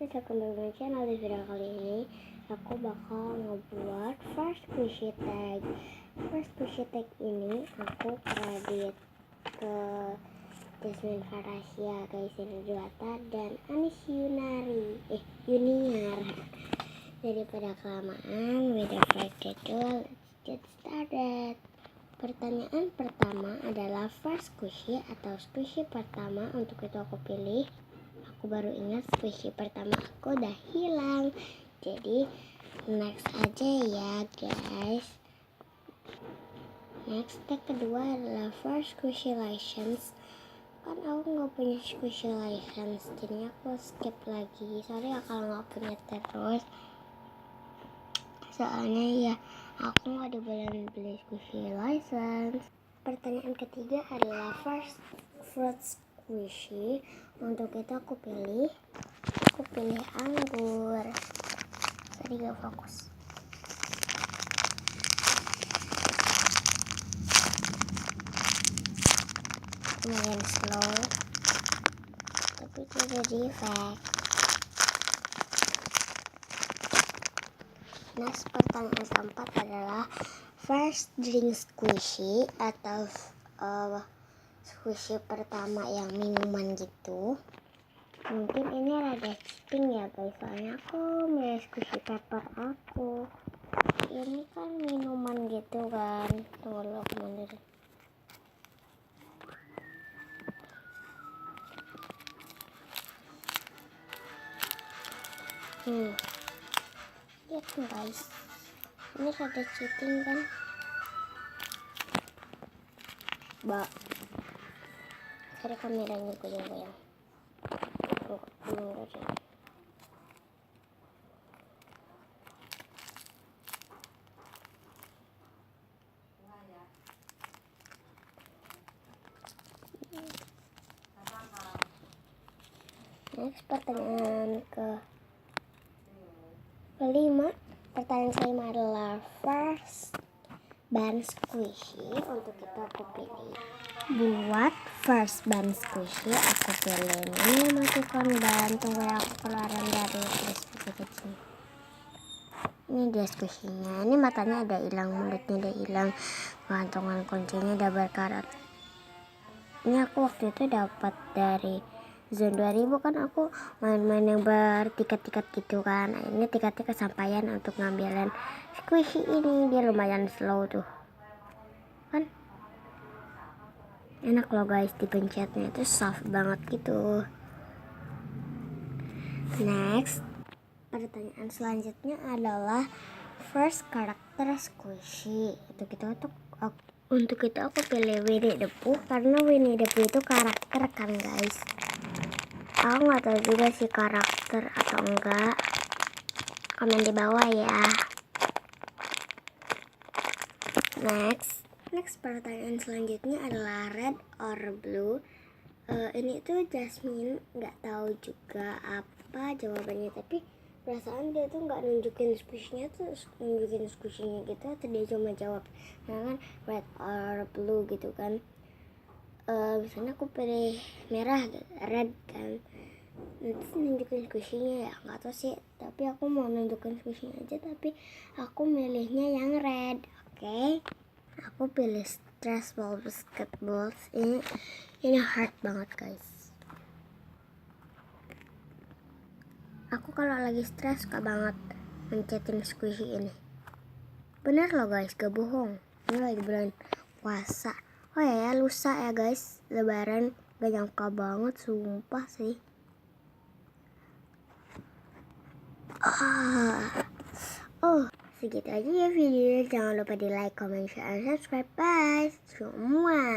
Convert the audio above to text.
kita kembali ke channel. Di video kali ini aku bakal ngebuat first squishy tag. First squishy tag ini aku kredit ke Jasmine Farasia, guys, Induata dan Anis Yuniar. Daripada kelamaan, without further ado, let's get started. Pertanyaan pertama adalah first squishy atau squishy pertama. Untuk itu aku pilih, aku baru ingat squishy pertama aku udah hilang. Jadi next aja ya guys. Next, tag kedua adalah first squishy license. Kan aku nggak punya squishy license, jadi aku skip lagi. Sorry ya kalau nggak punya terus, soalnya ya aku nggak dibolehin beli squishy license. Pertanyaan ketiga adalah first fruit squishy. Untuk itu aku pilih anggur. Tadi gak fokus. Lumayan slow, tapi tidak defect. Next, pertanyaan keempat adalah first drink squishy atau squishy pertama yang minuman gitu. Mungkin ini rada cheating ya guys, soalnya aku milih squishy paper aku. Ini kan minuman gitu kan. Tunggu dulu aku mandiri. Lihat guys, ini rada cheating kan. Sorry, kameranya goyang-goyang. Next, pertanyaan kelima adalah first ban squishy. Untuk itu aku pilih, buat first ban squishy aku pilih ini masukkan ban. Tunggu ya, aku keluaran dari squishy kecil. Ini dia squishy-nya. Ini matanya udah hilang, mulutnya udah hilang, gantungan kuncinya udah berkarat. Ini aku waktu itu dapat dari Zone 2000 kan, aku main-main yang bertiket-tiket gitu kan. Nah, ini tiketnya kesampaian untuk ngambilin squishy ini. Dia lumayan slow tuh kan. Enak loh guys, dipencetnya itu soft banget gitu. Next, pertanyaan selanjutnya adalah first karakter squishy. Untuk itu aku pilih Winnie the Pooh, karena Winnie the Pooh itu karakter kan guys. Aku nggak tahu juga sih karakter atau enggak, komen di bawah ya. Next, pertanyaan selanjutnya adalah red or blue. Ini tuh Jasmine nggak tahu juga apa jawabannya, tapi perasaan dia tuh nggak nunjukin squishy-nya gitu, atau dia cuma jawab kan red or blue gitu kan. Misalnya aku pilih merah, red kan, nanti nunjukin squishy-nya ya nggak tahu sih, tapi aku mau nunjukin squishy-nya aja, tapi aku milihnya yang red. Oke. Aku pilih stress ball basketball. Ini hard banget guys. Aku kalau lagi stres suka banget mencetin squishy ini. Bener loh guys, gak bohong. Ini lagi bulan puasa. Oh ya, lusa ya guys, lebaran. Gak nyangka banget, sumpah sih. Segitu aja ya videonya. Jangan lupa di like, comment, share, and subscribe. Bye semua.